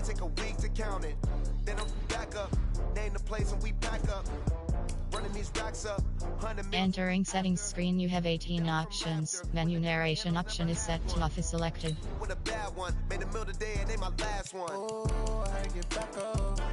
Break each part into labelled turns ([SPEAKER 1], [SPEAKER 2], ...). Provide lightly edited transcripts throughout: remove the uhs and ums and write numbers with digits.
[SPEAKER 1] It take a week to count it. Then I'm back up, name the place and we pack up. Running these racks up, 100
[SPEAKER 2] Entering settings screen, you have 18 options. Menu narration option is set to off is selected.
[SPEAKER 1] With a bad one, made a meal today and they my last one.
[SPEAKER 3] Oh, I had to get back up. I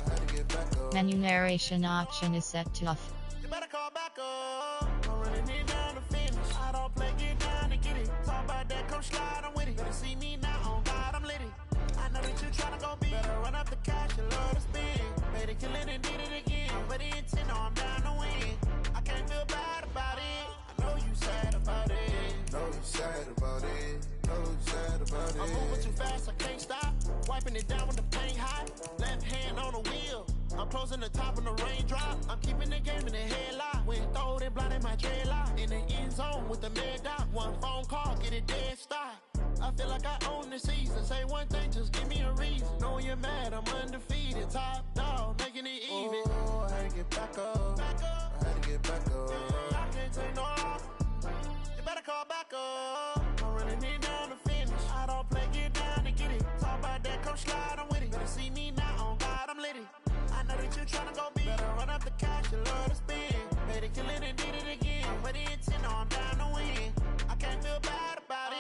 [SPEAKER 3] had to get back up.
[SPEAKER 2] Menu narration option is set to off.
[SPEAKER 3] You better call back up. I'm running it down to finish. I don't play, get down to get it. Talk about that, come slide, I'm with it. Better see me now, on God, I'm lit it. I know that you tryna go big. Better run up the cash, you love to spend. Made it, kill it, and did it again. But the intent, no, I'm down to win. I can't feel bad about it. I know you sad about it.
[SPEAKER 4] Know you sad about it. Know you sad about it.
[SPEAKER 3] I'm moving too fast, I can't stop. Wiping it down when the paint hot. Left hand on the wheel. I'm closing the top when the raindrop. I'm keeping the game in the headlock. When throwed and blinded my dreadlock. In the end zone with the mad dot. One phone call, get it dead stop. I feel like I own the season. Say one thing, just give me a reason. Knowing you're mad, I'm undefeated. Top dog, making it even.
[SPEAKER 4] Oh, I had to get back up. I had to get back up.
[SPEAKER 3] I can't take no off. You better call back up. I'm running it down to finish. I don't play, get down to get it. Talk about that, come slide, I'm with it. Better see me now, on God, I'm lit it. I know that you tryna go big. Better run up the cash, you love to spend. Made it, kill it, and did it again. But the intent, no, I'm down to win. I can't feel bad about it.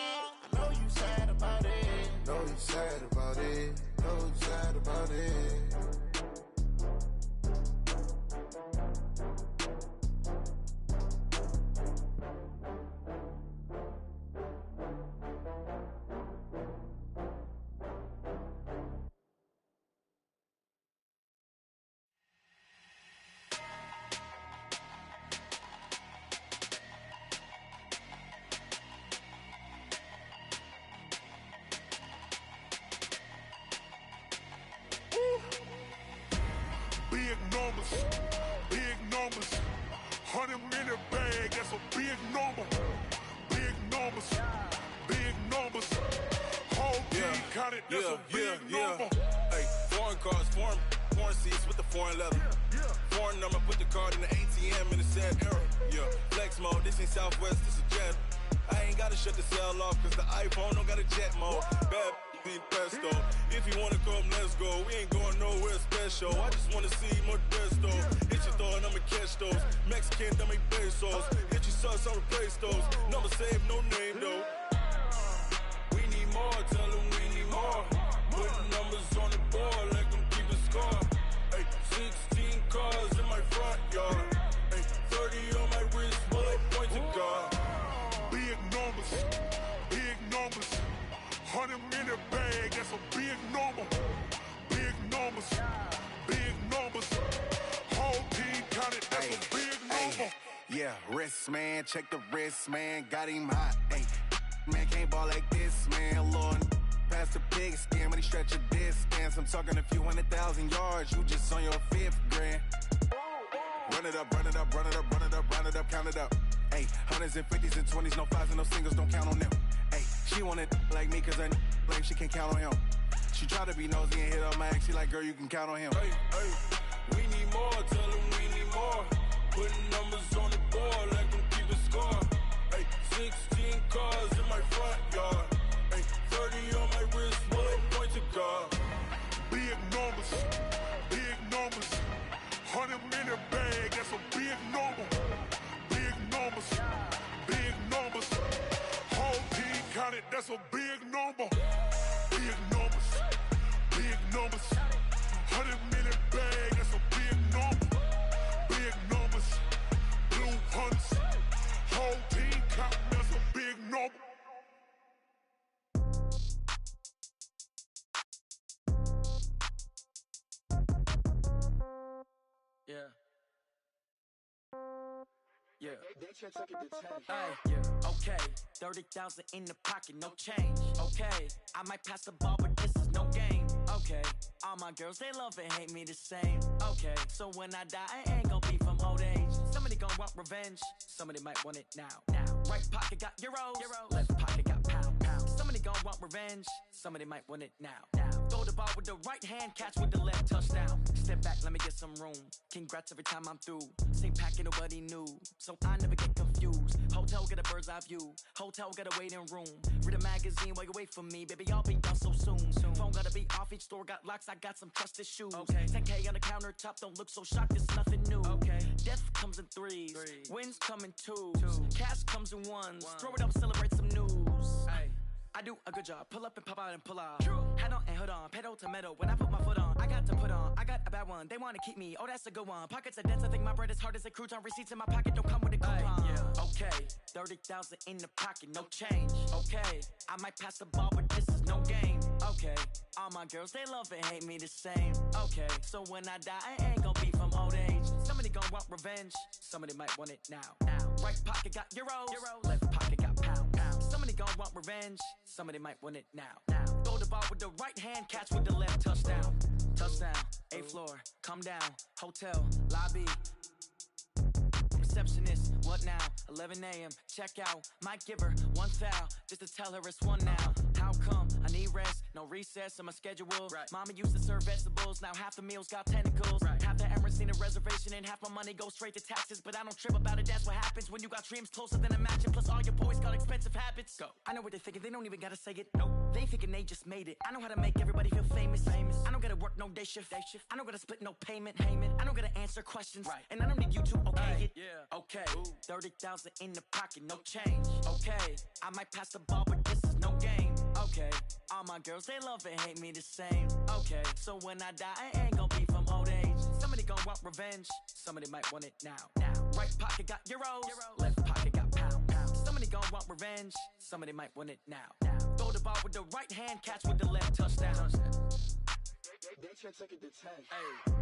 [SPEAKER 3] I know you sad about it.
[SPEAKER 4] Know you sad about it. Know you sad about it.
[SPEAKER 5] Big numbers, 100-minute bag, that's a big number. Big numbers, whole team counted, that's a big number.
[SPEAKER 6] Hey, foreign cars, foreign seats with the foreign leather. Foreign number, put the card in the ATM in the sad era. Yeah, flex mode, this ain't Southwest, this is Jet. I ain't gotta shut the cell off, cause the iPhone don't got a jet mode. Bad be pesto. If you wanna come, let's go. We ain't going nowhere special. I just wanna see more desto. Hit your thought, I'ma catch those. Mexican, that make pesos. Hit your sus, I'll replace those. Number save, no name though. We need more, tell them we need more. Putting numbers on the board, like them keep a score. Hey, 16 cars in my front yard. Hey, 30 on my wrist, bullet point to God.
[SPEAKER 5] Big numbers, 100-minute bag, that's a big number. Big numbers, whole team counted, that's a big number.
[SPEAKER 4] Yeah, wrist man, check the wrist man, got him hot. Ay, man can't ball like this, man. Lord, past the pig skin when he stretch a distance. I'm talking a few 100,000 yards, you just on your 5th grand. Run it up, count it up. Ay, hundreds and 50s and 20s, no 5s and no singles, don't count on them. Ay, she want it like me, cause her blame she can't count on him. She try to be nosy and hit up my ex, she like, girl, you can count on him.
[SPEAKER 6] Hey, we need more, tell them we need more. Putting numbers on the board, like them keep a score. Hey, 16 cars in my front yard. Hey, 30 on my wrist, bullet point to God.
[SPEAKER 5] Big numbers, 100-minute bag, that's a big number. Big numbers, whole team counted, that's a big number. Big numbers, 100-minute bag, that's a big number. Big numbers, blue hunts, whole team counting, that's a big number.
[SPEAKER 7] Yeah. Hey, yeah, okay. 30,000 in the pocket, no change. Okay, I might pass the ball, but this is no game. Okay, all my girls, they love and hate me the same. Okay, so when I die, I ain't gon' be from old age. Somebody gon' want revenge, somebody might want it now. Right pocket got euros, left pocket got pound. Somebody gon' want revenge, somebody might want it now. Throw the ball with the right hand, catch with the left, touchdown. Step back, let me get some room. Congrats every time I'm through. Same packet, nobody knew, so I never get confused. Whole Motel, get a bird's eye view. Hotel, get a waiting room. Read a magazine while you wait for me. Baby, I'll be done so soon. Phone gotta be off, each store got locks. I got some trusted shoes. 10K on the countertop, don't look so shocked, it's nothing new. Death comes in threes. Wins come in twos. Cash comes in ones. Throw it up, celebrate some news. I do a good job. Pull up and pop out and pull out. Head on and hood on. Pedal to metal. When I put my foot on, I got to put on. I got a bad one. They want to keep me. Oh, that's a good one. Pockets are dense. I think my bread is hard as a crouton. Receipts in my pocket don't come with a coupon. Okay, 30,000 in the pocket, no change. Okay, I might pass the ball, but this is no game. Okay, all my girls, they love and hate me the same. Okay, so when I die, I ain't gonna be from old age. Somebody gon' want revenge. Somebody might want it now. Right pocket got euros. Left pocket got pound. Somebody gon' want revenge. Somebody might want it now. Throw the ball with the right hand, catch with the left. Touchdown. Touchdown. 8th floor. Come down. Hotel. Lobby. Receptionist, what now? 11 a.m. Check out. Might give her one foul just to tell her it's one now. How come? I need rest. No recess in my schedule. Mama used to serve vegetables. Now half the meals got tentacles. Half the Emirates need a reservation and half my money goes straight to taxes. But I don't trip about it. That's what happens when you got dreams closer than a match. And plus all your boys got expensive habits. Go. I know what they're thinking. They don't even gotta say it. Nope. They thinking they just made it. I know how to make everybody feel famous. I don't gotta work no day shift. I don't gotta split no payment. I don't gotta answer questions. And I don't need you to okay it. Okay, 30,000 in the pocket, no change. Okay, I might pass the ball, but this is no game. Okay, all my girls, they love and hate me the same. Okay, so when I die, I ain't gonna be from old age. Somebody gon' want revenge. Somebody might want it now. Right pocket got euros. Left pocket got pound. Somebody gon' want revenge. Somebody might want it now. Throw the ball with the right hand, catch with the left. Touchdown.
[SPEAKER 3] They check it to 10.
[SPEAKER 7] Hey.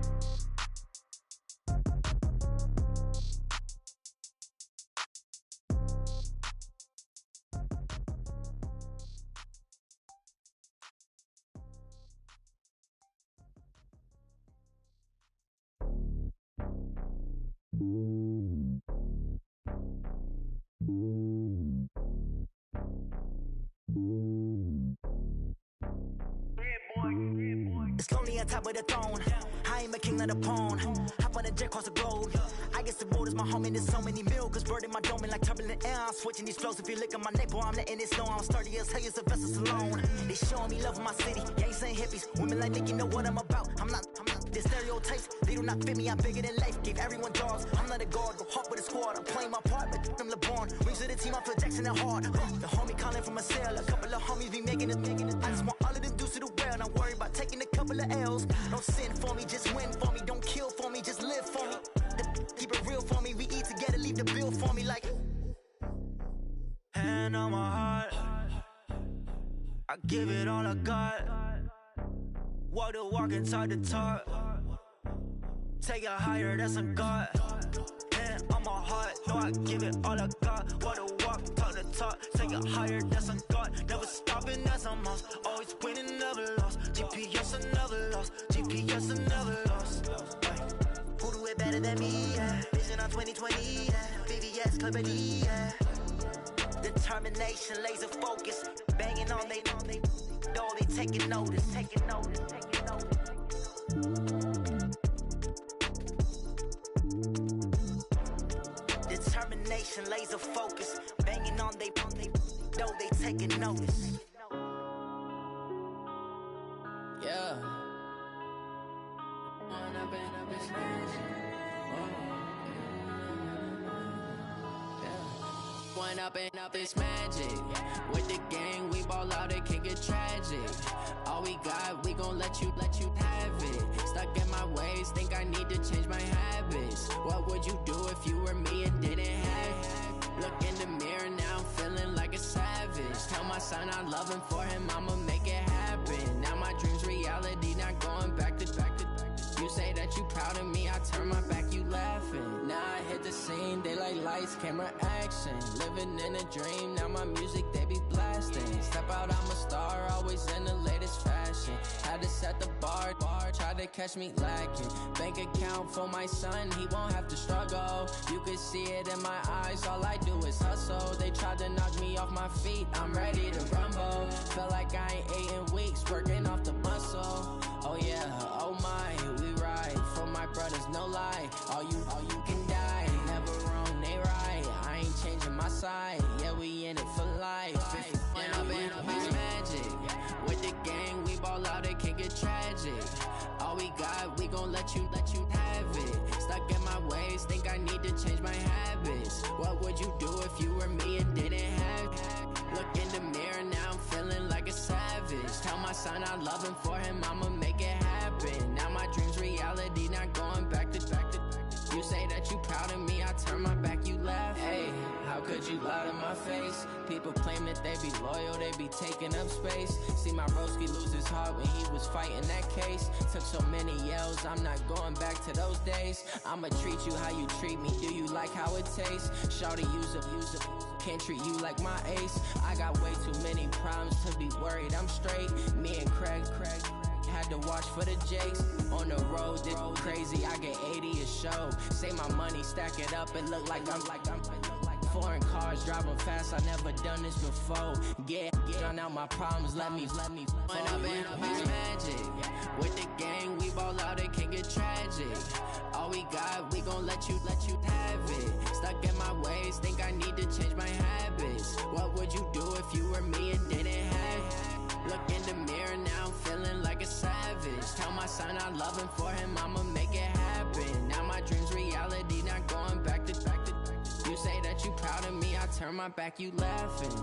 [SPEAKER 8] It's lonely on top of the throne. I ain't a king of the pawn. Hop on a jet across the globe. I guess the road is my home and there's so many milkers burning my dome and like turbulent air. I'm switching these flows. If you look at my neck, boy, I'm letting it slow. I'm sturdy as hell, it's a vessel Salone. They showing me love in my city. Gangs ain't hippies. Women like Nick, you know what I'm about. I'm not the stereotypes. They do not fit me. I'm bigger than life. Gave everyone jaws. I'm not a guard. Go hard with a squad. I'm playing my part, but I'm LeBron. Wings of the team, I feel Jackson and hard. The homie calling from a cell. A couple of homies be making it. I just want all of them dudes to the well. Not worry about taking a couple of L's. Don't sin for me, just win for me. Don't kill for me, just live for me. Keep it real for me. We eat together, leave the bill for me like. Hand on my heart, I give it all I got. Walk the walk and talk the talk. Take it higher, that's a God. Hand on my heart, no, I give it all I got. Walk the walk, talk the talk. Take it higher, that's a God. Never stopping, that's a must. Always winning, never lost. GPS, I never lost. GPS, I never lost. Who do it better than me? Yeah. Vision on 2020. Yeah. VVS, Company. Yeah. Determination, laser focus. Banging on they door, they taking notice. Taking notice. Determination, laser focus. Banging on they door, they taking notice.
[SPEAKER 7] Yeah. One up and up is magic. With the gang, we ball out, it can get tragic. All we got, we gon' let you have it. Stuck in my ways, think I need to change my habits. What would you do if you were me and didn't have it? Look in the mirror now, I'm feeling like a savage. Tell my son I love him, for him I'ma make it happen. Now my dream's reality, not going back to. You say that you proud of me, I turn my back, you laughing. Now I hit the scene, they like lights, camera, action. Living in a dream, now my music, they be blasting. Step out, I'm a star, always in the latest fashion. Had to set the bar, try to catch me lacking. Bank account for my son, he won't have to struggle. You could see it in my eyes, all I do is hustle. They tried to knock me off my feet, I'm ready to rumble. Felt like I ain't ate in weeks, working off the muscle. Oh yeah, oh my, we ride for my brothers, no lie. All you can die, never wrong, they right. I ain't changing my side.
[SPEAKER 9] got, we gon' let you have it. Stuck in my ways, think I need to change my habits. What would you do if you were me and didn't have it? Look in the mirror, now I'm feeling like a savage. Tell my son I love him, for him I'ma make it happen. Now my dream's reality, not going back to. You say that you proud of me, I turn my back, you laugh. Hey, how could you lie to my face? People claim that they be loyal, they be taking up space. See my broski lose his heart when he was fighting that case. Took so many yells, I'm not going back to those days. I'ma treat you how you treat me, do you like how it tastes? Shawty, use a can't treat you like my ace. I got way too many problems to be worried, I'm straight. Me and Craig had to watch for the Jakes. On the road, this crazy, I get 80 a show. Say my money, stack it up, it look like I'm foreign cars, driving fast, I never done this before. Drown out my problems, let me Went up and magic. With the gang, we ball out, it can get tragic. All we got, we gon' let you have it. Stuck in my ways, think I need to change my habits. What would you do if you were me and didn't have it? Look in the mirror, now I'm feeling like a savage. Tell my son I love him, for him I'ma make it happen. Now my dream's reality, not going back to. You say that you proud of me, I turn my back, you laughing.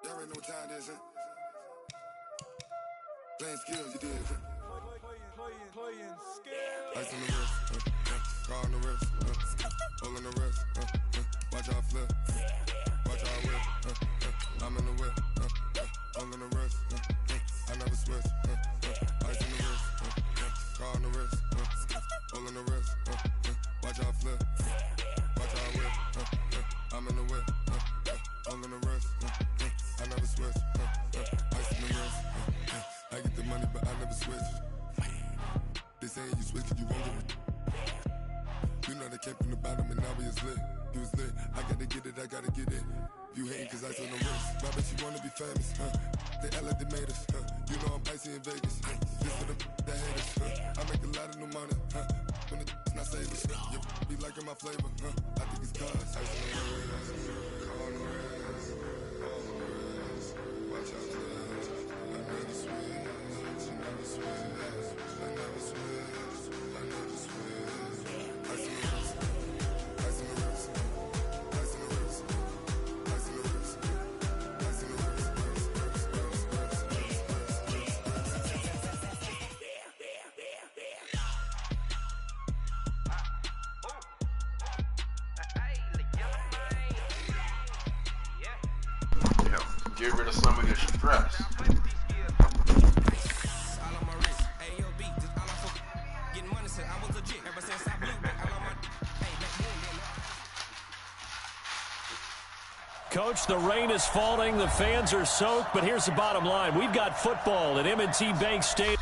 [SPEAKER 5] Y'all already know what time it is, huh? Playing skills, you did. Playing skills. Ice on the wrist, car on the wrist,
[SPEAKER 4] All in the wrist, watch how I flip. Watch how I whip, I'm in the whip. All in the wrist, I never switch. Ice in the wrist, car on the wrist. All in the wrist, watch how I flip. Watch how I whip, I'm in the whip. All in the wrist, I never switch. Ice in the wrist, I get the money but I never switch. They saying you switch and you won't get it. You know they came from the bottom and now we is lit. You was lit, I gotta get it, I gotta get it. You hating cause ice on the wrist. I bet you wanna be famous, They act like they made us, You know I'm icy in Vegas, This for the that hate us, I make a lot of new money, When it's not savers, You be liking my flavor, I think it's cause ice on the wrist, on the wrist, watch out for this. I never switch, I never switch, I never switch, I never switch. Ice on the wrist, ice on the wrist, ice on the wrist, ice on the wrist, ice on the wrist,
[SPEAKER 10] Get rid of some of your stress.
[SPEAKER 11] Coach, the rain is falling, the fans are soaked, but here's the bottom line. We've got football at M&T Bank Stadium.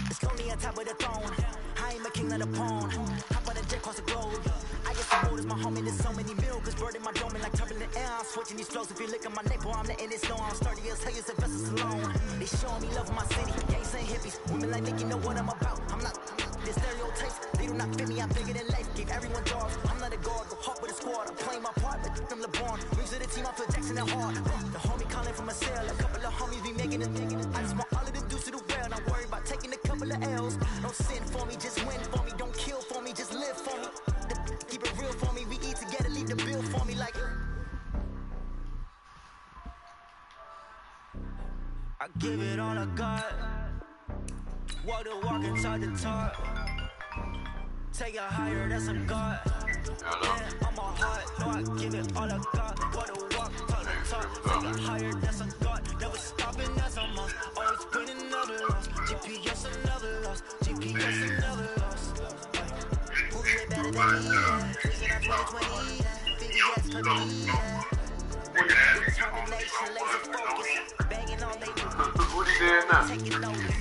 [SPEAKER 8] It's lonely on top of the throne. I am a king of the pawn. Hop on a jet across the globe. I get some mold as my homie. There's so many milkers. Bird in my dome like turbulent air. I'm switching these flows. If you look at my neck, boy, I'm letting it snow. I'm sturdy as hell, as Sylvester Stallone. They showing me love in my city. Gangs and hippies. Women like Nicky know what I'm about. I'm not the stereotypes. They do not fit me. I'm bigger than life. Give everyone jobs. I'm not a guard. Go hard with a squad. I'm playing my part, but I'm LeBron. Rings of the team. I feel Jackson and hard. The homie calling from a cell. A couple of homies be making it. I just want all of them dudes to the well. Not worry about taking a couple of L's. Don't sin for me, just win for me. Don't kill for me, just live for me. Keep it real for me. We eat together, leave the bill for me like. I give it all I got. Walk the walk inside the talk. Take it higher, that's a God. Yeah, I'm a heart, no, I give it all I got. Walk the walk, talk the talk. Take it higher, that's a God. Never stopping, that's a must. Always winning, never lost. GPS, another loss. GPS, another loss. Who get better than me? Reason I'm 2020. Biggie, yes, for me. Determination, laser focus. Banging all they do.
[SPEAKER 10] What you doing now?
[SPEAKER 8] Taking notice.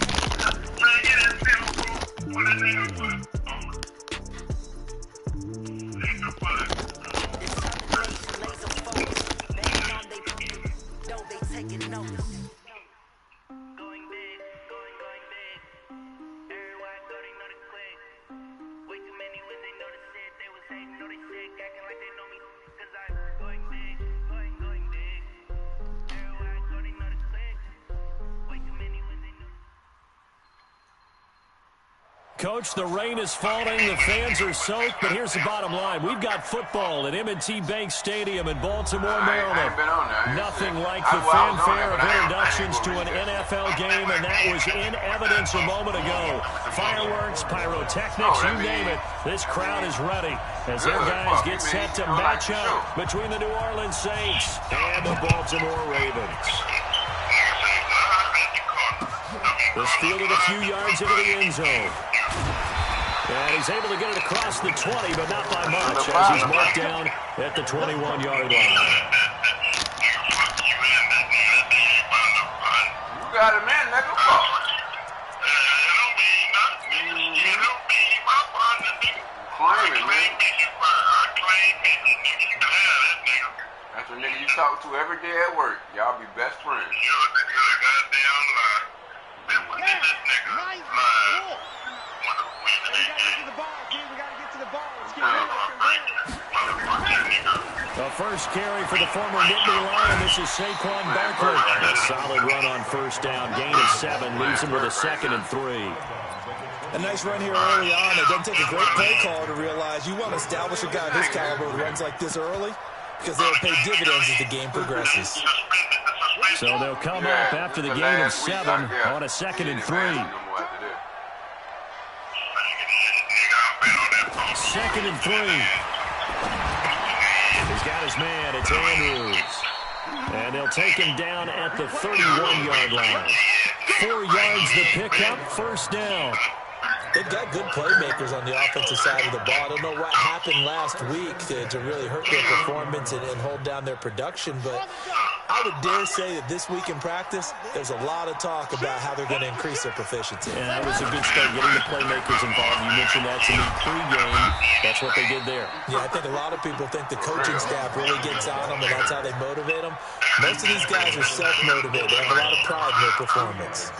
[SPEAKER 11] Coach, the rain is falling, the fans are soaked, but here's the bottom line. We've got football at M&T Bank Stadium in Baltimore, Maryland. Nothing like the fanfare of introductions to an NFL game, and that was in evidence a moment ago. Fireworks, pyrotechnics, you name it. This crowd is ready as their guys get set to match up between the New Orleans Saints and the Baltimore Ravens. This fielded a few yards into the end zone. And he's able to get it across the 20, but not by much, as he's marked down at the 21-yard line.
[SPEAKER 10] You got him in, nigga. Claim it, man. That's a nigga you talk to every day at work. Y'all be best friends.
[SPEAKER 11] The first carry for the former Nittany Lion. This is Saquon Barkley. A solid run on first down. Gain of 7 leaves him with a 2nd and 3.
[SPEAKER 12] A nice run here early on. It doesn't take a great play caller to realize you want to establish a guy of his caliber who runs like this early because they'll pay dividends as the game progresses.
[SPEAKER 11] So they'll come up after the gain of 7 on a 2nd and 3. 2nd and 3. He's got his man. It's Andrews. And they'll take him down at the 31-yard line. 4 yards the pickup, first down.
[SPEAKER 12] They've got good playmakers on the offensive side of the ball. I don't know what happened last week to really hurt their performance and hold down their production, but I would dare say that this week in practice, there's a lot of talk about how they're going to increase their proficiency.
[SPEAKER 11] And that was a good start, getting the playmakers involved. You mentioned that to me pregame. That's what they did there.
[SPEAKER 12] Yeah, I think a lot of people think the coaching staff really gets on them, and that's how they motivate them. Most of these guys are self-motivated. They have a lot of pride in their performance.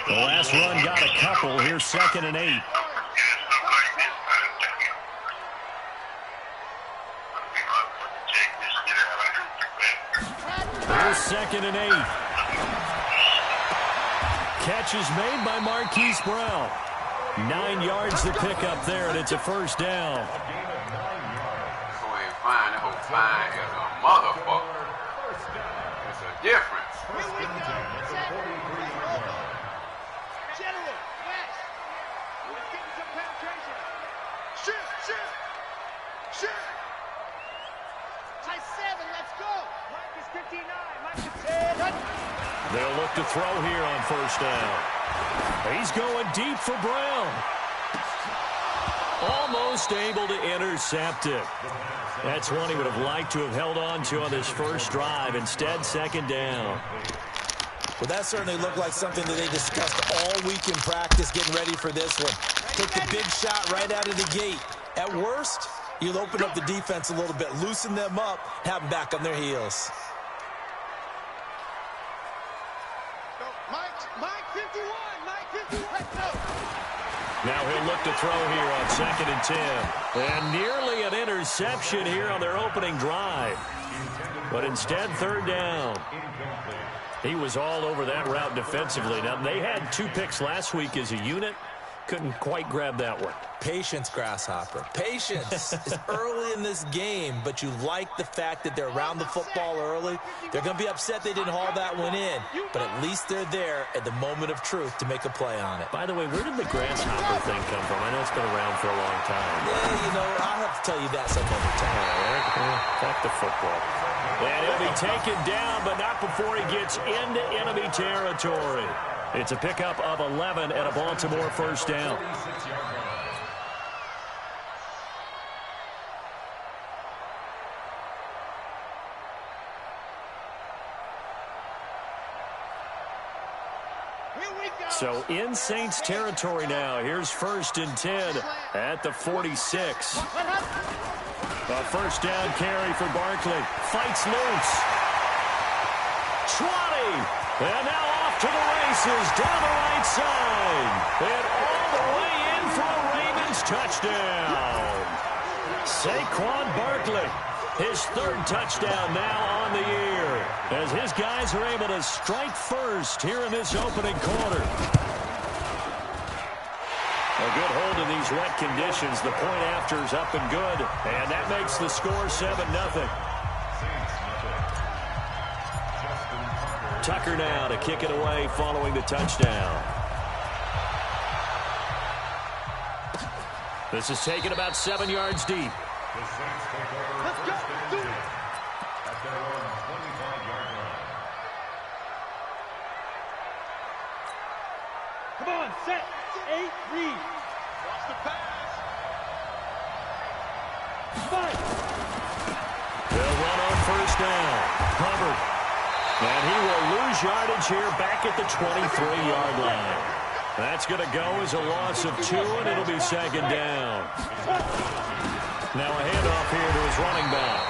[SPEAKER 11] The last run got a couple. Here's 2nd and 8. Here's 2nd and 8. Catch is made by Marquise Brown. 9 yards to pick up there, and it's a first down.
[SPEAKER 10] Fine as a motherfucker. It's a difference.
[SPEAKER 11] They'll look to throw here on first down. He's going deep for Brown. Almost able to intercept it. That's one he would have liked to have held on to on this first drive. Instead, 2nd down.
[SPEAKER 12] Well, that certainly looked like something that they discussed all week in practice, getting ready for this one. Take the big shot right out of the gate. At worst, you'll open up the defense a little bit, loosen them up, have them back on their heels.
[SPEAKER 11] Now he'll look to throw here on 2nd and 10. And nearly an interception here on their opening drive. But instead, 3rd down. He was all over that route defensively. Now, they had 2 picks last week as a unit. Couldn't quite grab that one.
[SPEAKER 12] Patience, Grasshopper. Patience. It's early in this game, but you like the fact that they're around the football early. They're going to be upset they didn't haul that one in, but at least they're there at the moment of truth to make a play on it.
[SPEAKER 11] By the way, where did the Grasshopper thing come from? I know it's been around for a long time.
[SPEAKER 12] Yeah, you know, I'll have to tell you that some other time.
[SPEAKER 11] Back to football. And he'll be taken down, but not before he gets into enemy territory. It's a pickup of 11 and a Baltimore first down. So in Saints territory now. Here's 1st and 10 at the 46. A first down carry for Barkley. Fights loose. 20. And now off to the races down the right side. And all the way in for a Ravens touchdown. Saquon Barkley. His 3rd touchdown now on the year, as his guys are able to strike first here in this opening quarter. A good hold in these wet conditions. The point after is up and good, and that makes the score 7-0. Tucker now to kick it away following the touchdown. This is taken about 7 yards deep.
[SPEAKER 3] Let's go. Do it.
[SPEAKER 5] At their own 25-yard line.
[SPEAKER 3] Come on, set. 8, read. Watch the pass. Fight.
[SPEAKER 11] They'll run on first down. Hubbard. And he will lose yardage here back at the 23-yard line. That's going to go as a loss of 2, and it'll be 2nd down. Now a handoff here to his running back.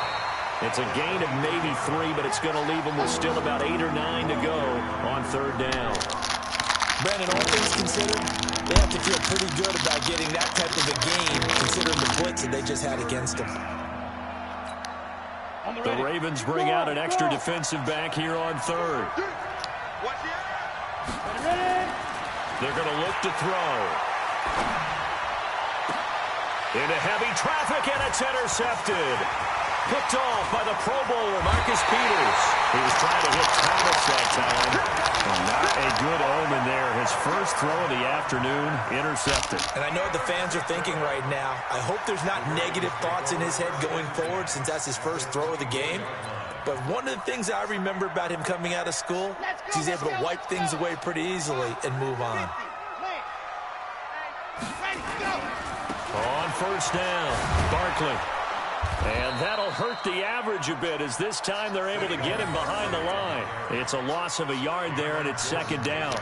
[SPEAKER 11] It's a gain of maybe 3, but it's going to leave him with still about 8 or 9 to go on 3rd down.
[SPEAKER 12] Brandon, all things considered, they have to feel pretty good about getting that type of a game, considering the blitz that they just had against them.
[SPEAKER 11] The Ravens bring out an extra defensive back here on 3rd.
[SPEAKER 3] Watch it.
[SPEAKER 11] They're going to look to throw. Into heavy traffic, and it's intercepted. Picked off by the Pro Bowler, Marcus Peters. He was trying to hit Thomas that time. And not a good omen there. His first throw of the afternoon, intercepted.
[SPEAKER 12] And I know what the fans are thinking right now. I hope there's not negative thoughts in his head going forward since that's his first throw of the game. But one of the things I remember about him coming out of school is he's able to wipe things away pretty easily and move on.
[SPEAKER 11] On first down, Barkley. And that'll hurt the average a bit as this time they're able to get him behind the line. It's a loss of a yard there, and it's second down.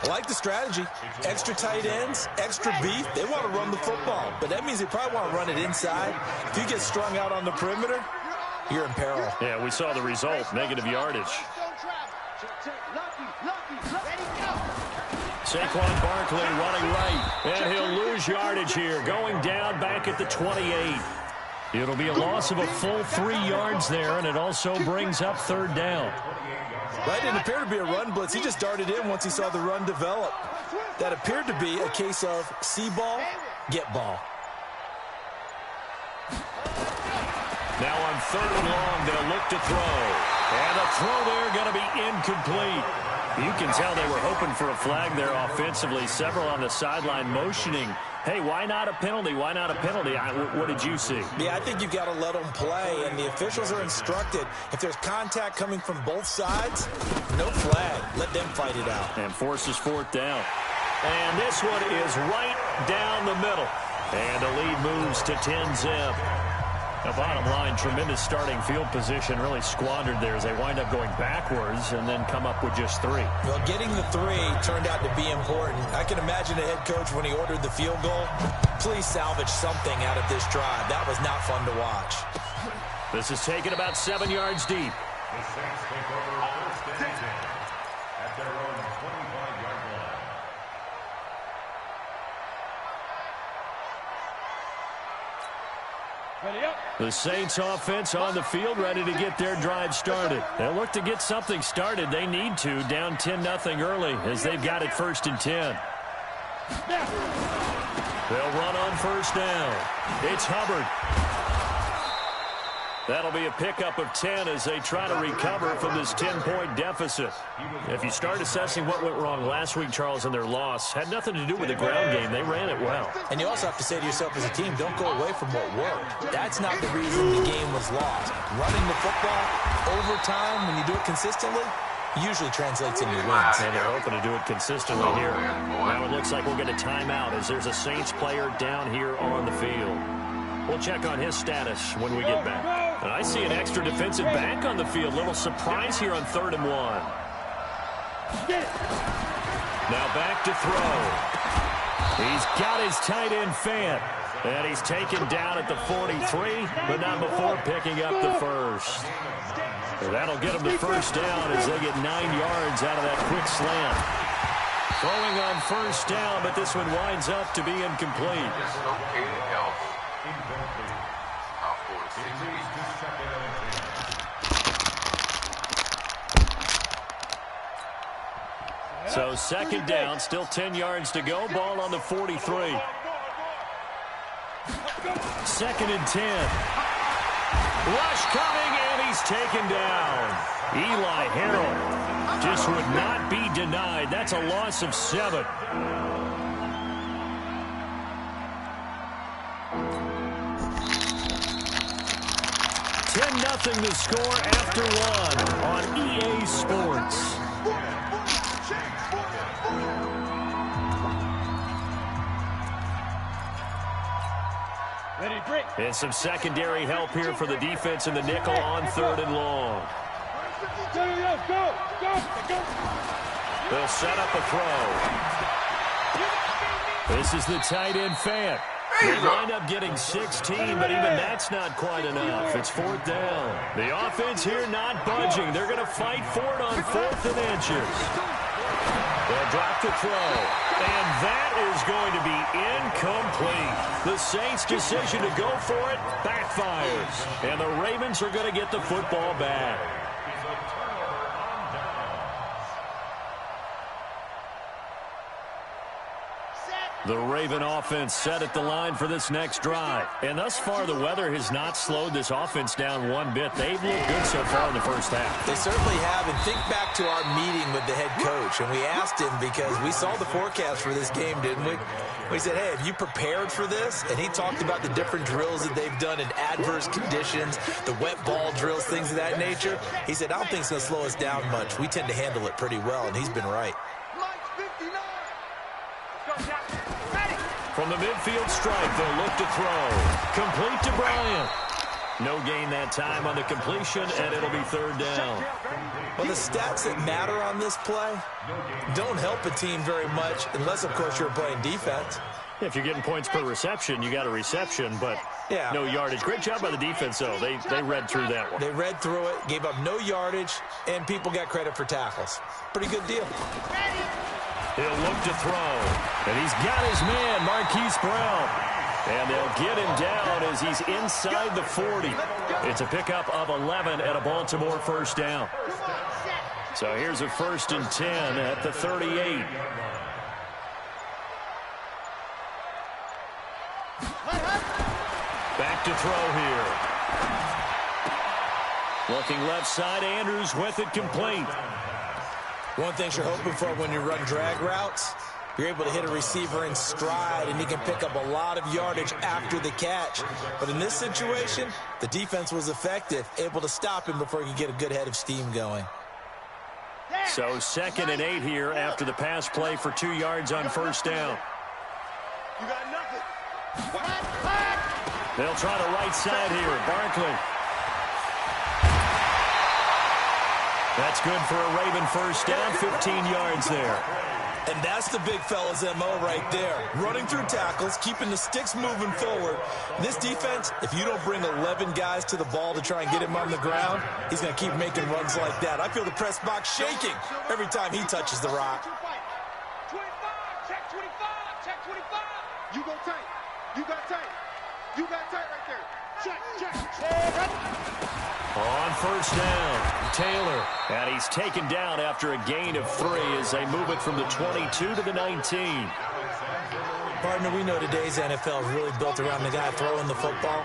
[SPEAKER 12] I like the strategy. Extra tight ends, extra beef. They want to run the football, but that means they probably want to run it inside. If you get strung out on the perimeter, you're in peril.
[SPEAKER 11] Yeah, we saw the result, negative yardage. Saquon Barkley running right, and he'll lose yardage here, going down back at the 28. It'll be a loss of a full 3 yards there, and it also brings up third down.
[SPEAKER 12] That didn't appear to be a run blitz. He just darted in once he saw the run develop. That appeared to be a case of see ball, get ball.
[SPEAKER 11] Now on third and long, they'll look to throw. And the throw there going to be incomplete. You can tell they were hoping for a flag there offensively. Several on the sideline motioning. Hey, why not a penalty? Why not a penalty? What did you see?
[SPEAKER 12] Yeah, I think you've got to let them play, and the officials are instructed. If there's contact coming from both sides, no flag. Let them fight it out.
[SPEAKER 11] And forces fourth down. And this one is right down the middle. And the lead moves to 10-zip. Now, bottom line, tremendous starting field position, really squandered there as they wind up going backwards and then come up with just 3.
[SPEAKER 12] Well, getting the 3 turned out to be important. I can imagine the head coach when he ordered the field goal. Please salvage something out of this drive. That was not fun to watch.
[SPEAKER 11] This is taken about 7 yards deep.
[SPEAKER 5] The Saints take over first and 10 at their own 25-yard line.
[SPEAKER 11] The Saints offense on the field, ready to get their drive started. They'll look to get something started. They need to, down 10-0 early as they've got it first and 10. They'll run on first down. It's Hubbard. That'll be a pickup of 10 as they try to recover from this 10-point deficit. If you start assessing what went wrong last week, Charles, in their loss, had nothing to do with the ground game. They ran it well.
[SPEAKER 12] And you also have to say to yourself as a team, don't go away from what worked. That's not the reason the game was lost. Running the football over time, when you do it consistently, usually translates into wins.
[SPEAKER 11] And they're hoping to do it consistently here. Now it looks like we'll get a timeout as there's a Saints player down here on the field. We'll check on his status when we get back. And I see an extra defensive back on the field. Little surprise here on 3rd and 1. Now back to throw. He's got his tight end Fant. And he's taken down at the 43, but not before picking up the first. And that'll get him the first down as they get 9 yards out of that quick slant. Throwing on first down, but this one winds up to be incomplete. So second down, still 10 yards to go. Ball on the 43. Second and 10. Rush coming, and he's taken down. Eli Harrell just would not be denied. That's a loss of 7. Nothing to score after 1 on EA Sports. And some secondary help here for the defense in the nickel on 3rd and long. They'll set up a throw. This is the tight end Fant. They wind up getting 16, but even that's not quite enough. It's 4th down. The offense here not budging. They're going to fight for it on 4th and inches. They'll drop the throw. And that is going to be incomplete. The Saints' decision to go for it backfires. And the Ravens are going to get the football back. The Raven offense set at the line for this next drive. And thus far, the weather has not slowed this offense down one bit. They've looked good so far in the first half.
[SPEAKER 12] They certainly have. And think back to our meeting with the head coach. And we asked him because we saw the forecast for this game, didn't we? We said, hey, have you prepared for this? And he talked about the different drills that they've done in adverse conditions, the wet ball drills, things of that nature. He said, I don't think it's going to slow us down much. We tend to handle it pretty well, and he's been right.
[SPEAKER 11] From the midfield stripe, they'll look to throw. Complete to Bryant. No gain that time on the completion, and it'll be third down.
[SPEAKER 12] Well, the stats that matter on this play don't help a team very much unless, of course, you're playing defense.
[SPEAKER 11] If you're getting points per reception, you got a reception, but no yardage. Great job by the defense, though. They read through that one.
[SPEAKER 12] They read through it, gave up no yardage, and people got credit for tackles. Pretty good deal.
[SPEAKER 11] He'll look to throw, and he's got his man, Marquise Brown. And they'll get him down as he's inside the 40. It's a pickup of 11 at a Baltimore first down. So here's a 1st and 10 at the 38. Back to throw here. Looking left side, Andrews with it complete.
[SPEAKER 12] One thing you're hoping for when you run drag routes, you're able to hit a receiver in stride, and he can pick up a lot of yardage after the catch. But in this situation, the defense was effective, able to stop him before he could get a good head of steam going.
[SPEAKER 11] So 2nd and 8 here after the pass play for 2 yards on first down.
[SPEAKER 5] You got nothing.
[SPEAKER 11] They'll try the right side here. Barkley. That's good for a Raven first down, 15 yards there.
[SPEAKER 12] And that's the big fella's MO right there. Running through tackles, keeping the sticks moving forward. This defense, if you don't bring 11 guys to the ball to try and get him on the ground, he's going to keep making runs like that. I feel the press box shaking every time he touches the rock.
[SPEAKER 5] 25, check 25, check 25. You go tight. You got tight. You got tight right there. Check.
[SPEAKER 11] On first down, Taylor. And he's taken down after a gain of 3 as they move it from the 22 to the 19.
[SPEAKER 12] Partner, we know today's NFL is really built around the guy throwing the football.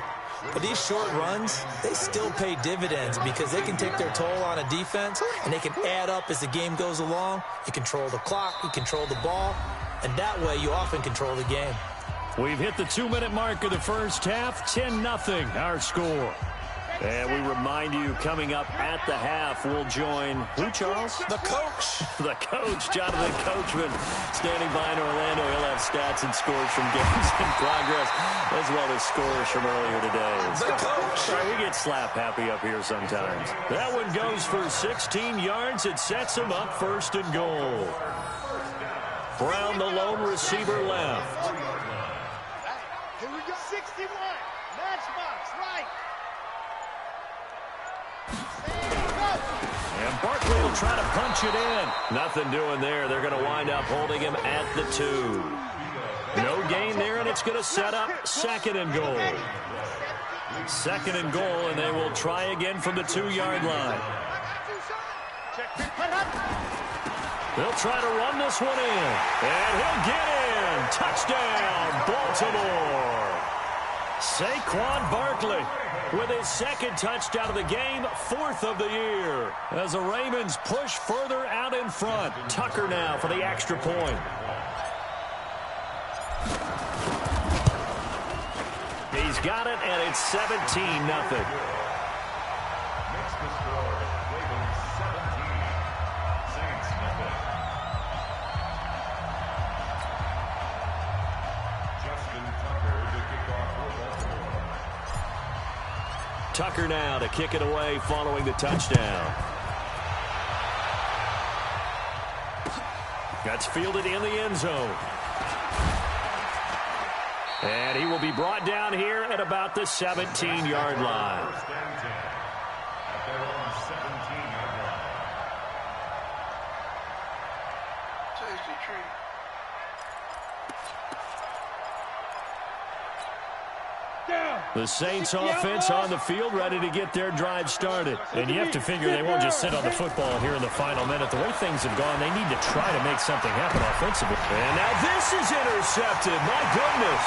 [SPEAKER 12] But these short runs, they still pay dividends because they can take their toll on a defense, and they can add up as the game goes along. You control the clock, you control the ball, and that way you often control the game.
[SPEAKER 11] We've hit the 2-minute mark of the first half, 10-0 our score. And we remind you, coming up at the half, we'll join who, Charles?
[SPEAKER 12] The coach.
[SPEAKER 11] The coach, Jonathan Coachman, standing by in Orlando. He'll have stats and scores from games in progress, as well as scores from earlier today.
[SPEAKER 12] The coach.
[SPEAKER 11] Sorry, we get slap happy up here sometimes. That one goes for 16 yards. It sets him up 1st and goal. Brown, the lone receiver, left.
[SPEAKER 5] Here we go. 61. Matchbox, right.
[SPEAKER 11] And Barkley will try to punch it in. Nothing doing there. They're going to wind up holding him at the 2. No gain there, and it's going to set up 2nd and goal. 2nd and goal, and they will try again from the 2-yard line. They'll try to run this one in, and he'll get in. Touchdown, Baltimore. Saquon Barkley with his 2nd touchdown of the game, 4th of the year. As the Ravens push further out in front. Tucker now for the extra point. He's got it, and it's 17-0. Tucker now to kick it away following the touchdown. That's fielded in the end zone. And he will be brought down here at about the 17-yard line. The Saints offense on the field, ready to get their drive started. And you have to figure they won't just sit on the football here in the final minute. The way things have gone, they need to try to make something happen offensively. And now this is intercepted. My goodness.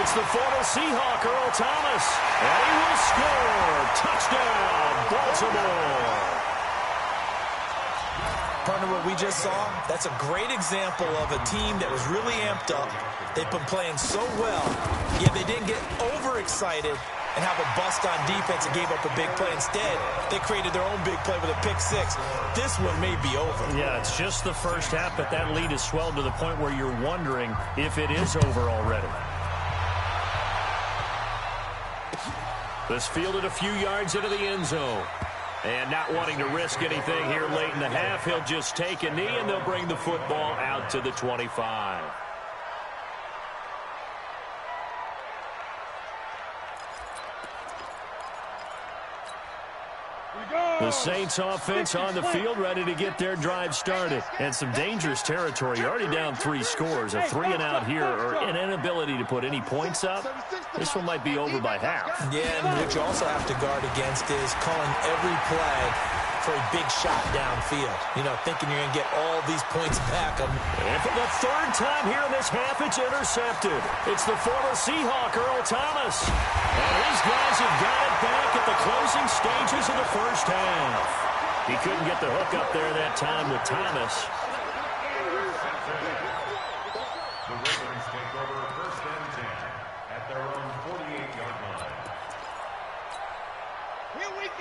[SPEAKER 11] It's the former Seahawk, Earl Thomas. And he will score. Touchdown, Baltimore.
[SPEAKER 12] Partner, what we just saw, that's a great example of a team that was really amped up. They've been playing so well, yet they didn't get overexcited and have a bust on defense and gave up a big play. Instead, they created their own big play with a pick six. This one may be over.
[SPEAKER 11] Yeah, it's just the first half, but that lead has swelled to the point where you're wondering if it is over already. This fielded a few yards into the end zone. And not wanting to risk anything here late in the half, he'll just take a knee, and they'll bring the football out to the 25. The Saints offense on the field, ready to get their drive started. And some dangerous territory. You're already down 3 scores. A 3-and-out here, or an inability to put any points up. This one might be over by half.
[SPEAKER 12] Yeah, and what you also have to guard against is calling every play for a big shot downfield. You know, thinking you're going to get all these points back.
[SPEAKER 11] And for the third time here in this half, it's intercepted. It's the former Seahawk, Earl Thomas. And his guys have got it back at the closing stages of the first half. He couldn't get the hook up there that time with Thomas.
[SPEAKER 13] The Ravens take over first and 10 at their own 48-yard line.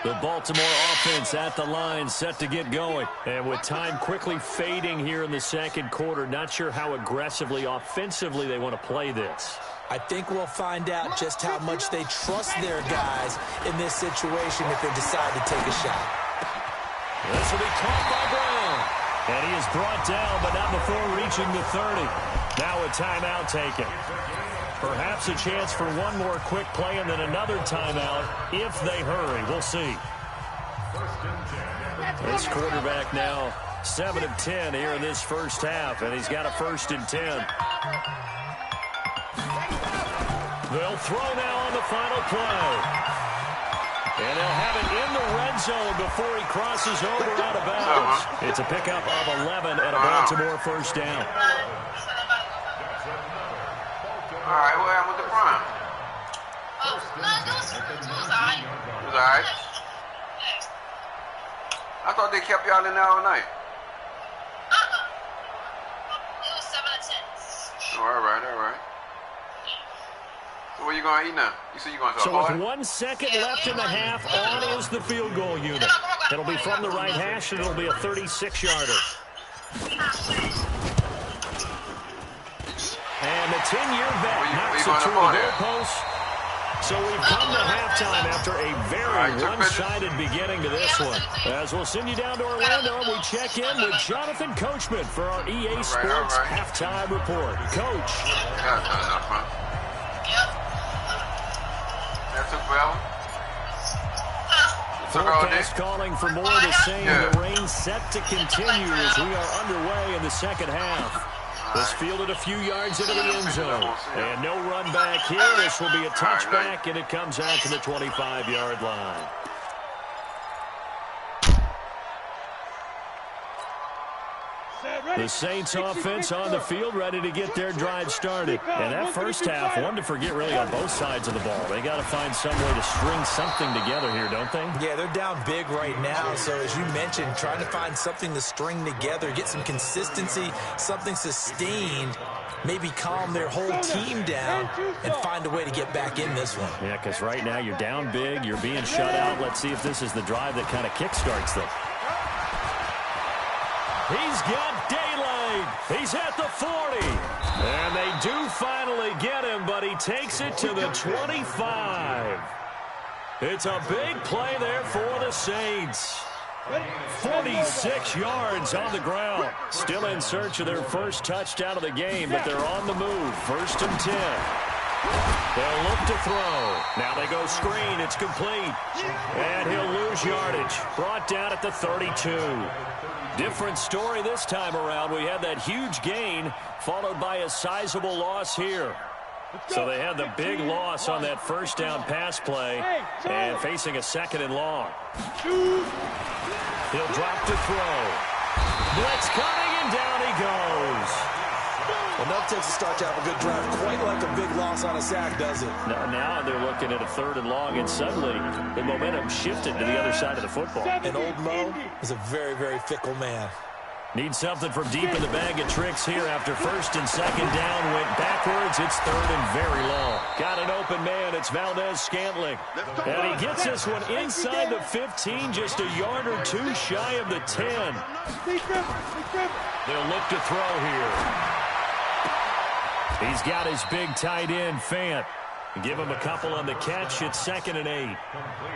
[SPEAKER 11] The Baltimore offense at the line, set to get going. And with time quickly fading here in the second quarter, not sure how aggressively, offensively they want to play this.
[SPEAKER 12] I think we'll find out just how much they trust their guys in this situation if they decide to take a shot.
[SPEAKER 11] This will be caught by Brown. And he is brought down, but not before reaching the 30. Now a timeout taken. Perhaps a chance for one more quick play and then another timeout if they hurry. We'll see. This quarterback now 7 of 10 here in this first half, and he's got a 1st and 10. They'll throw now on the final play. And they'll have it in the red zone before he crosses over out of bounds. It's a pickup of 11 and a Baltimore first down.
[SPEAKER 10] All right, what happened with the prime? It was all right. I thought they kept y'all in there all night.
[SPEAKER 14] It was 7 to 10.
[SPEAKER 10] Oh, all right. So what are you going to eat now? You said you're going to
[SPEAKER 11] So with 1 second left in the half, on is the field goal unit. It'll be from the right hash, and it'll be a 36-yarder. And the 10-year vet knocks it to the goalpost. So we've come to halftime after a very one-sided beginning to this one. As we'll send you down to Orlando, and we check in with Jonathan Coachman for our EA Sports halftime report. Coach.
[SPEAKER 10] That's not enough, huh? That took forever?
[SPEAKER 11] Forecast calling for more of the same. The rain set to continue as we are underway in the second half. This fielded a few yards into the end zone. And no run back here. This will be a touchback, and it comes out to the 25-yard line. The Saints offense on the field, ready to get their drive started. And that first half, one to forget really on both sides of the ball. They got to find some way to string something together here, don't they?
[SPEAKER 12] Yeah, they're down big right now. So as you mentioned, trying to find something to string together, get some consistency, something sustained, maybe calm their whole team down and find a way to get back in this one.
[SPEAKER 11] Yeah, because right now you're down big, you're being shut out. Let's see if this is the drive that kind of kickstarts them. He's got daylight. He's at the 40. And they do finally get him, but he takes it to the 25. It's a big play there for the Saints. 46 yards on the ground. Still in search of their first touchdown of the game, but they're on the move. 1st and 10. They'll look to throw. Now they go screen. It's complete. And he'll lose yardage. Brought down at the 32. Different story this time around. We had that huge gain followed by a sizable loss here. So they had the big loss on that first down pass play and facing a second and long. He'll drop to throw. Blitz coming, and down he goes.
[SPEAKER 12] Well, no takes a start to have a good drive. Quite like a big loss on a sack, does it?
[SPEAKER 11] Now they're looking at a third and long, and suddenly the momentum shifted to the other side of the football.
[SPEAKER 12] And old Mo is a very, very fickle man.
[SPEAKER 11] Need something from deep in the bag of tricks here after first and second down went backwards. It's third and very long. Got an open man. It's Valdez-Scantling. And he gets this one inside the 15, just a yard or two shy of the 10. They'll look to throw here. He's got his big tight end, Fant. Give him a couple on the catch. It's 2nd and 8.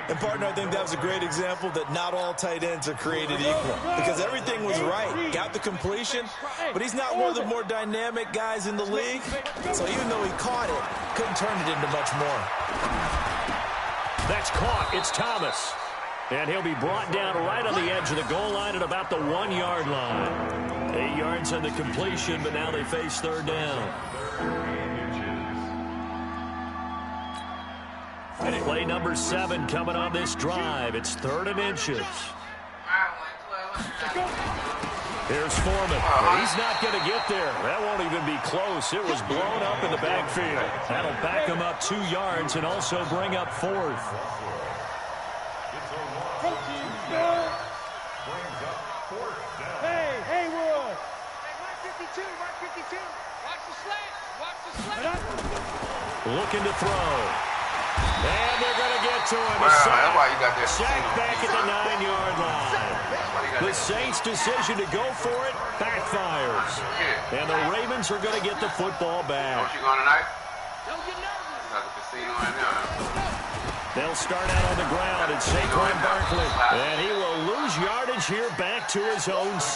[SPEAKER 12] And, partner, I think that was a great example that not all tight ends are created equal. Because everything was right. Got the completion, but he's not one of the more dynamic guys in the league. So even though he caught it, couldn't turn it into much more.
[SPEAKER 11] That's caught. It's Thomas. And he'll be brought down right on the edge of the goal line at about the 1-yard line. 8 yards on the completion, but now they face third down. Play number 7 coming on this drive. It's 3rd and inches. Here's Foreman. He's not going to get there. That won't even be close. It was blown up in the backfield. That'll back him up 2 yards and also bring up 4th.
[SPEAKER 3] Hey, Wood. 152. Watch the slant.
[SPEAKER 11] Looking to throw. And they're going to get to him.
[SPEAKER 10] That's why you got that.
[SPEAKER 11] Sack back at the 9-yard line. The Saints' decision to go for it backfires. And the Ravens are going to get the football back.
[SPEAKER 10] Don't you go tonight? Don't get nervous. Got the casino in there.
[SPEAKER 11] They'll start out on the ground at Saquon Barkley. And he will lose yardage here back to his own 6.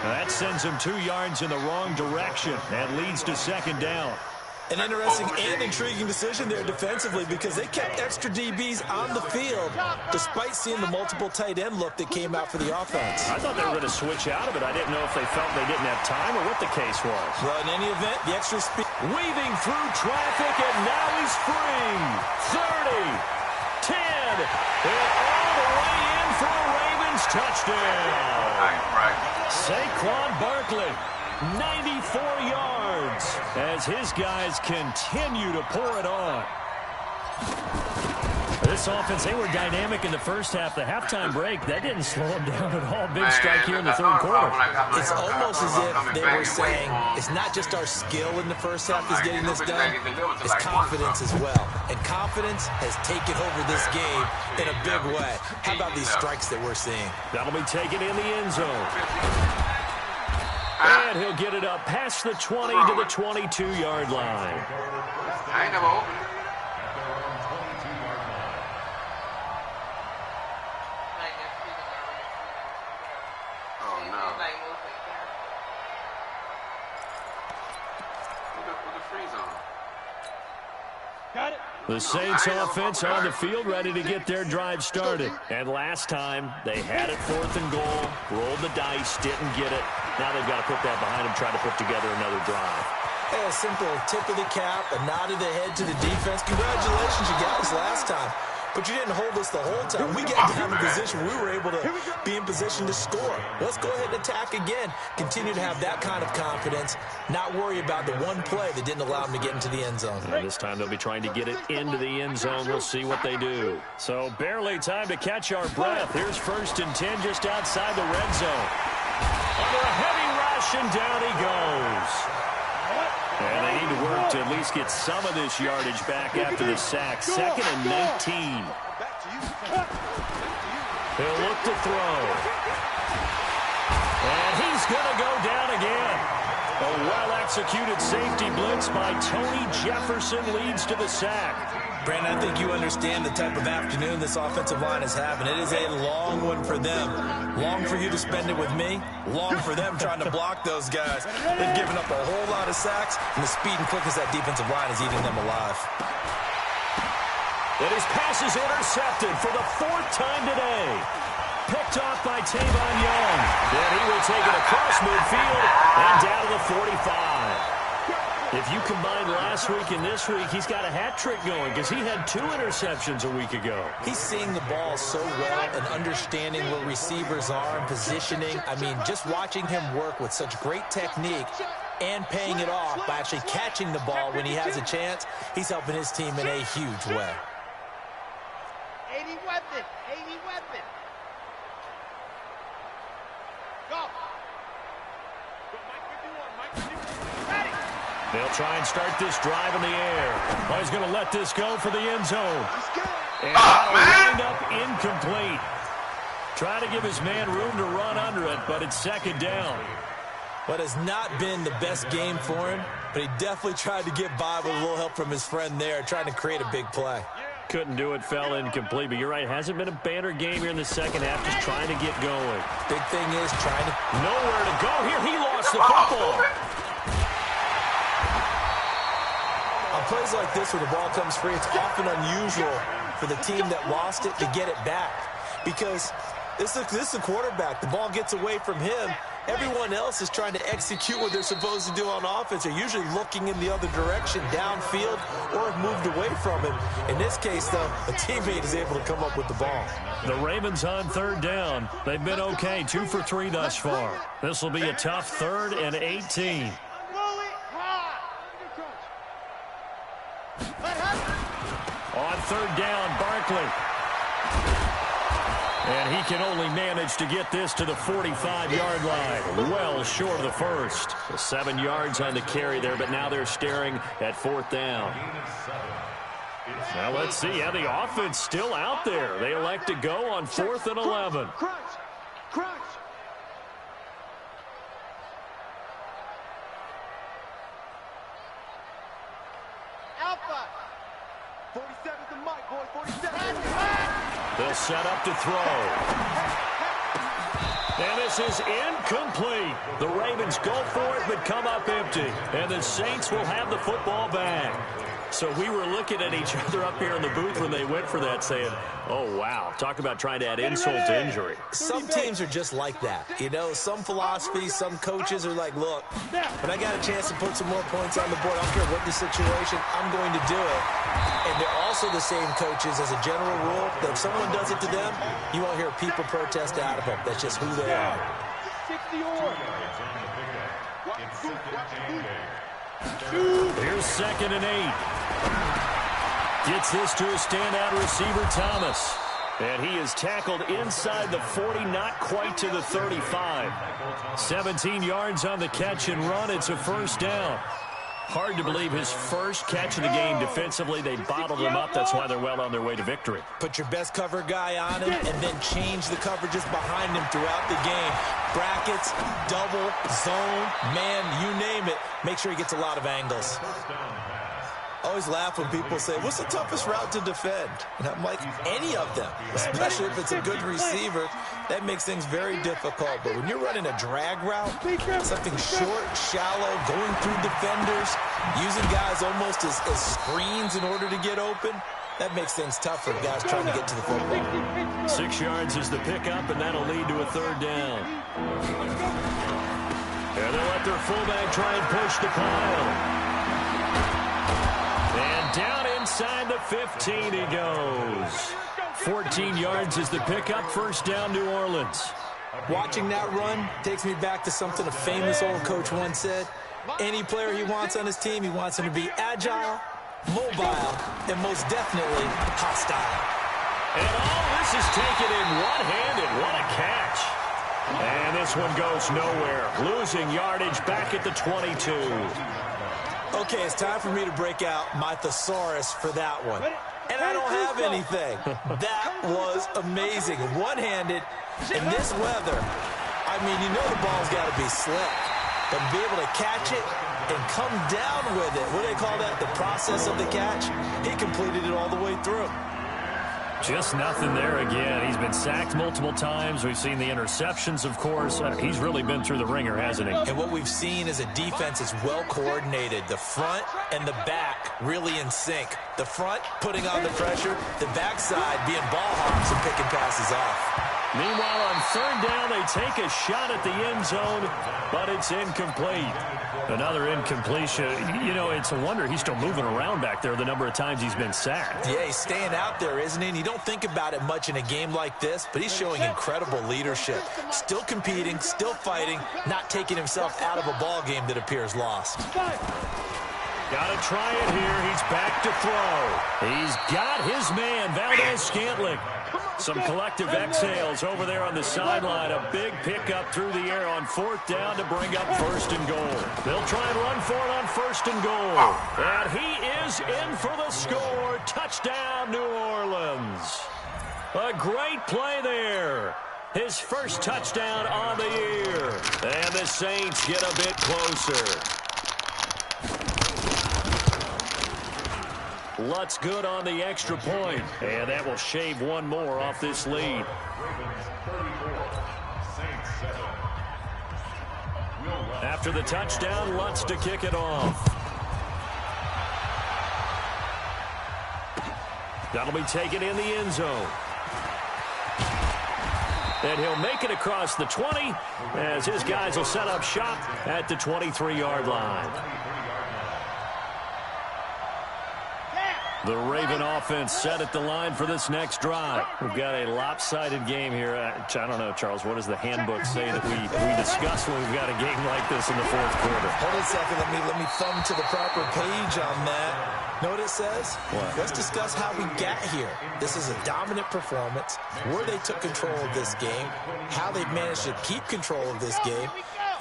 [SPEAKER 11] That sends him 2 yards in the wrong direction and leads to 2nd down.
[SPEAKER 12] An interesting and intriguing decision there defensively because they kept extra DBs on the field despite seeing the multiple tight end look that came out for the offense.
[SPEAKER 11] I thought they were going to switch out of it. I didn't know if they felt they didn't have time or what the case was.
[SPEAKER 12] Well, in any event, the extra speed.
[SPEAKER 11] Weaving through traffic, and now he's free. 30, 10, and all the way in for a Ravens touchdown. Saquon Barkley. 94 yards as his guys continue to pour it on. This offense, they were dynamic in the first half. The halftime break, that didn't slow them down at all. Big strike here in the 3rd quarter.
[SPEAKER 12] It's almost as if they were saying it's not just our skill in the first half is getting this done, it's confidence as well. And confidence has taken over this game in a big way. How about these strikes that we're seeing?
[SPEAKER 11] That'll be taken in the end zone. And he'll get it up past the 20 to the 22-yard line.
[SPEAKER 10] I ain't never opened it. Oh, no. With the freeze on.
[SPEAKER 3] Got it.
[SPEAKER 11] The Saints offense on the field ready to get their drive started. And last time, they had it 4th and goal, rolled the dice, didn't get it. Now they've got to put that behind them, try to put together another drive.
[SPEAKER 12] Hey, a simple tip of the cap, a nod of the head to the defense. Congratulations, you got us last time. But you didn't hold us the whole time. We got down in position. We were able to be in position to score. Let's go ahead and attack again. Continue to have that kind of confidence. Not worry about the one play that didn't allow them to get into the end zone.
[SPEAKER 11] And this time they'll be trying to get it into the end zone. We'll see what they do. So barely time to catch our breath. Here's 1st and 10 just outside the red zone. Under a heavy rush, and down he goes. And they need to work to at least get some of this yardage back after the sack. 2nd and 19. He'll look to throw. And he's going to go down again. A well-executed safety blitz by Tony Jefferson leads to the sack.
[SPEAKER 12] Brandon, I think you understand the type of afternoon this offensive line is having. It is a long one for them. Long for you to spend it with me. Long for them trying to block those guys. They've given up a whole lot of sacks, and the speed and quickness of that defensive line is eating them alive.
[SPEAKER 11] And his pass is intercepted for the 4th time today. Picked off by Tavon Young. Then he will take it across midfield and down to the 45. If you combine last week and this week, he's got a hat trick going because he had 2 interceptions a week ago.
[SPEAKER 12] He's seeing the ball so well and understanding where receivers are and positioning. I mean, just watching him work with such great technique and paying it off by actually catching the ball when he has a chance, he's helping his team in a huge way.
[SPEAKER 3] 80 weapon, 80 weapon. Go.
[SPEAKER 11] They'll try and start this drive in the air. Oh, he's going to let this go for the end zone. And that'll wind up incomplete. Try to give his man room to run under it, but it's second down.
[SPEAKER 12] What has not been the best game for him, but he definitely tried to get by with a little help from his friend there, trying to create a big play.
[SPEAKER 11] Couldn't do it, fell incomplete, but you're right, hasn't been a banner game here in the second half, just trying to get going.
[SPEAKER 12] Big thing is trying to...
[SPEAKER 11] Nowhere to go here, he lost the football.
[SPEAKER 12] On plays like this where the ball comes free, it's often unusual for the team that lost it to get it back. Because this is a quarterback. The ball gets away from him. Everyone else is trying to execute what they're supposed to do on offense. They're usually looking in the other direction, downfield, or have moved away from him. In this case, though, a teammate is able to come up with the ball.
[SPEAKER 11] The Ravens on third down. They've been okay, 2 for 3 thus far. This will be a tough 3rd and 18. On third down, Barkley. And he can only manage to get this to the 45-yard line. Well short of the first. 7 yards on the carry there, but now they're staring at 4th down. Now let's see how the offense still out there. They elect to go on 4th and 11.
[SPEAKER 3] Alpha. 47's the mic, boy. 47.
[SPEAKER 11] They'll set up to throw. And this is incomplete. The Ravens go for it, but come up empty. And the Saints will have the football back. So we were looking at each other up here in the booth when they went for that, saying, oh, wow, talk about trying to add insult to injury.
[SPEAKER 12] Some teams are just like that. You know, some philosophies, some coaches are like, look, when I got a chance to put some more points on the board, I don't care what the situation, I'm going to do it. And they're also the same coaches as a general rule that if someone does it to them, you won't hear people protest out of them. That's just who they are.
[SPEAKER 3] 60 yards.
[SPEAKER 11] Here's 2nd and 8. Gets this to a standout receiver, Thomas. And he is tackled inside the 40, not quite to the 35. 17 yards on the catch and run. It's a 1st down. Hard to believe his first catch of the game defensively. They bottled him up. That's why they're well on their way to victory.
[SPEAKER 12] Put your best cover guy on him and then change the coverages behind him throughout the game. Brackets, double, zone, man, you name it. Make sure he gets a lot of angles. I always laugh when people say, what's the toughest route to defend? And I'm like, any of them, especially if it's a good receiver. That makes things very difficult. But when you're running a drag route, something short, shallow, going through defenders, using guys almost as screens in order to get open, that makes things tough for guys trying to get to the football.
[SPEAKER 11] 6 yards is the pickup, and that'll lead to a 3rd down. And they'll let their fullback try and push the pile. And down inside the 15 he goes. 14 yards is the pickup, 1st down, New Orleans.
[SPEAKER 12] Watching that run takes me back to something a famous old coach once said. Any player he wants on his team, he wants him to be agile, mobile, and most definitely hostile.
[SPEAKER 11] And all this is taken in one-handed. What a catch. And this one goes nowhere. Losing yardage back at the 22.
[SPEAKER 12] Okay, it's time for me to break out my thesaurus for that one. And I don't have anything. That was amazing. One-handed in this weather. I mean, you know the ball's got to be slick. But to be able to catch it and come down with it, what do they call that? The process of the catch? He completed it all the way through.
[SPEAKER 11] Just nothing there again. He's been sacked multiple times. We've seen the interceptions, of course. He's really been through the ringer, hasn't he?
[SPEAKER 12] And what we've seen is a defense that's well coordinated. The front and the back really in sync. The front putting on the pressure, the backside being ball hogs and picking passes off.
[SPEAKER 11] Meanwhile, on third down, they take a shot at the end zone, but it's incomplete. Another incompletion. You know, it's a wonder he's still moving around back there the number of times he's been sacked.
[SPEAKER 12] Yeah, he's staying out there, isn't he? And you don't think about it much in a game like this, but he's showing incredible leadership. Still competing, still fighting, not taking himself out of a ball game that appears lost.
[SPEAKER 11] Got to try it here. He's back to throw. He's got his man, Valdez-Scantling. Some collective exhales over there on the sideline. A big pickup through the air on fourth down to bring up first and goal. They'll try and run for it on first and goal. And he is in for the score. Touchdown, New Orleans. A great play there. His first touchdown on the year. And the Saints get a bit closer. Lutz good on the extra point, and that will shave one more off this lead. After the touchdown, Lutz to kick it off. That'll be taken in the end zone. And he'll make it across the 20 as his guys will set up shop at the 23-yard line. The Raven offense set at the line for this next drive. We've got a lopsided game here. I don't know, Charles, what does the handbook say that we discuss when we've got a game like this in the fourth quarter?
[SPEAKER 12] Hold on a second. Let me thumb to the proper page on that. Know what it says?
[SPEAKER 11] What?
[SPEAKER 12] Let's discuss how we got here. This is a dominant performance, where they took control of this game, how they've managed to keep control of this game,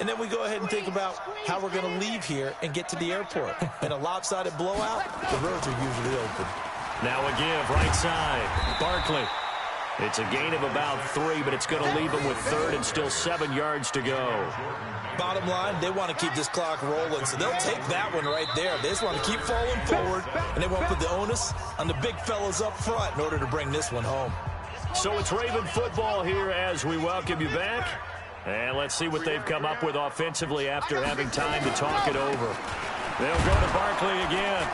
[SPEAKER 12] and then we go ahead and think about how we're going to leave here and get to the airport. In a lopsided blowout, the roads are usually open.
[SPEAKER 11] Now a give, right side. Barkley. It's a gain of about 3, but it's going to leave them with third and still 7 yards to go.
[SPEAKER 12] Bottom line, they want to keep this clock rolling, so they'll take that one right there. They just want to keep falling forward, and they won't put the onus on the big fellas up front in order to bring this one home.
[SPEAKER 11] So it's Raven football here as we welcome you back. And let's see what they've come up with offensively after having time to talk it over. They'll go to Barkley again.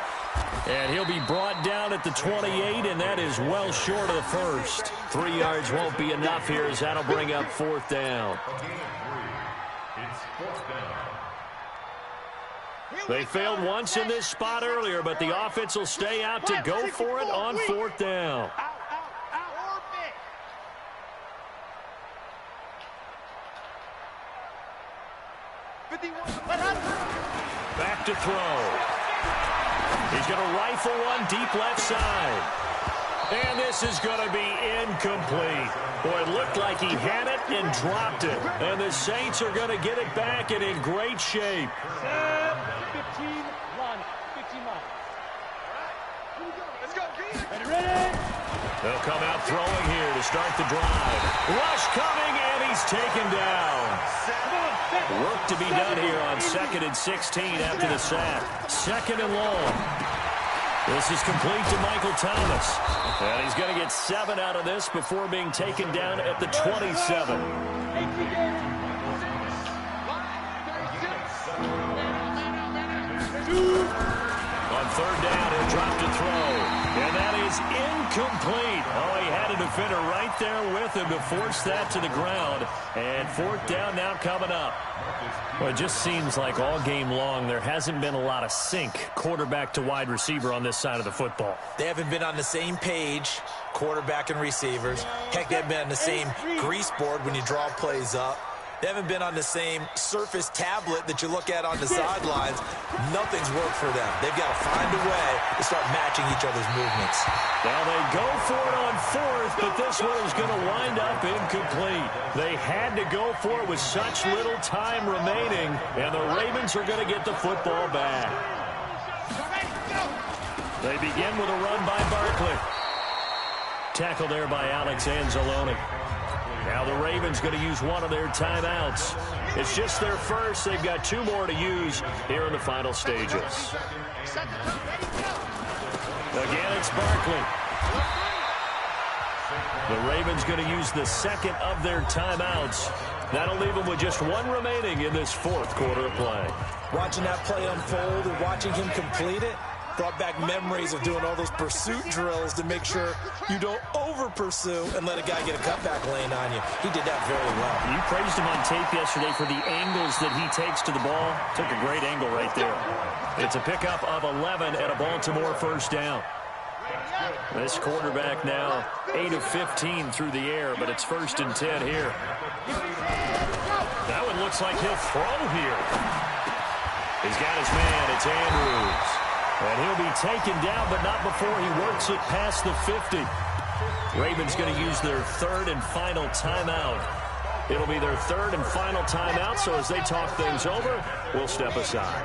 [SPEAKER 11] And he'll be brought down at the 28, and that is well short of the first. 3 yards won't be enough here as that'll bring up fourth down. They failed once in this spot earlier, but the offense will stay out to go for it on fourth down. Back to throw. He's going to rifle one deep left side. And this is going to be incomplete. Boy, it looked like he had it and dropped it. And the Saints are going to get it back and in great shape.
[SPEAKER 15] 15 miles. Let's go. Ready?
[SPEAKER 11] They'll come out throwing here to start the drive. Rush coming, and he's taken down. Work to be done here on 2nd and 16 after the sack. 2nd and long. This is complete to Michael Thomas. And he's going to get 7 out of this before being taken down at the 27. On third down, he'll drop to throw. And that is incomplete. Oh, he had a defender right there with him to force that to the ground. And fourth down now coming up. Well, it just seems like all game long there hasn't been a lot of sync quarterback to wide receiver on this side of the football.
[SPEAKER 12] They haven't been on the same page, quarterback and receivers. Heck, they haven't been on the same grease board when you draw plays up. They haven't been on the same surface tablet that you look at on the sidelines. Nothing's worked for them. They've got to find a way to start matching each other's movements.
[SPEAKER 11] Now they go for it on fourth, but this one is going to wind up incomplete. They had to go for it with such little time remaining, and the Ravens are going to get the football back. They begin with a run by Barkley. Tackle there by Alex Anzalone. Now the Ravens going to use one of their timeouts. It's just their first. They've got 2 more to use here in the final stages. Again, it's Barkley. The Ravens going to use the 2nd of their timeouts. That'll leave them with just 1 remaining in this fourth quarter of play.
[SPEAKER 12] Watching that play unfold and watching him complete it, Brought back memories of doing all those pursuit drills to make sure you don't over-pursue and let a guy get a cutback lane on you. He did that very well.
[SPEAKER 11] You praised him on tape yesterday for the angles that he takes to the ball. Took a great angle right there. It's a pickup of 11 and a Baltimore first down. This quarterback now 8 of 15 through the air, but it's 1st and 10 here. That one looks like he'll throw here. He's got his man. It's Andrews. And he'll be taken down, but not before he works it past the 50. Ravens going to use their 3rd and final timeout. It'll be their 3rd and final timeout, so as they talk things over, we'll step aside.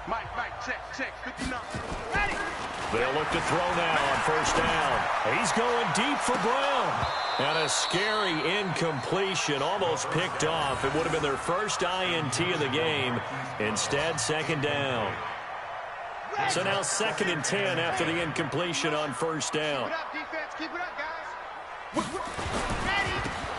[SPEAKER 5] Mike, check, 59. Ready.
[SPEAKER 11] They'll look to throw now on 1st down. He's going deep for Brown. And a scary incompletion, almost picked off. It would have been their first INT of the game. Instead, 2nd down. So now 2nd and 10 after the incompletion on 1st down.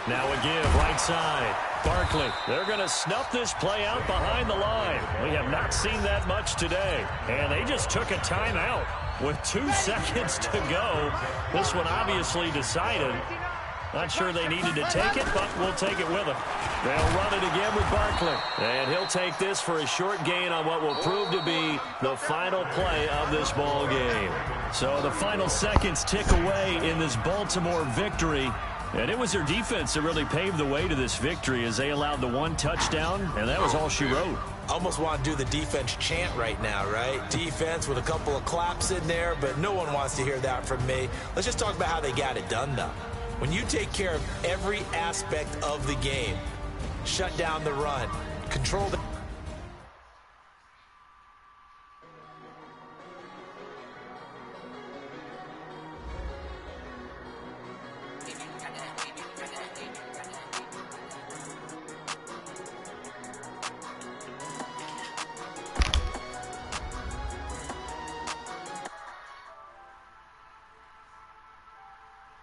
[SPEAKER 11] Now a give, right side. Barkley, they're going to snuff this play out behind the line. We have not seen that much today. And they just took a timeout with 2 seconds to go. This one obviously decided. Not sure they needed to take it, but we'll take it with them. They'll run it again with Barkley. And he'll take this for a short gain on what will prove to be the final play of this ball game. So the final seconds tick away in this Baltimore victory. And it was their defense that really paved the way to this victory as they allowed the 1 touchdown, and that was all she wrote.
[SPEAKER 12] Almost want to do the defense chant right now, right? Defense with a couple of claps in there, but no one wants to hear that from me. Let's just talk about how they got it done, though. When you take care of every aspect of the game, shut down the run, control the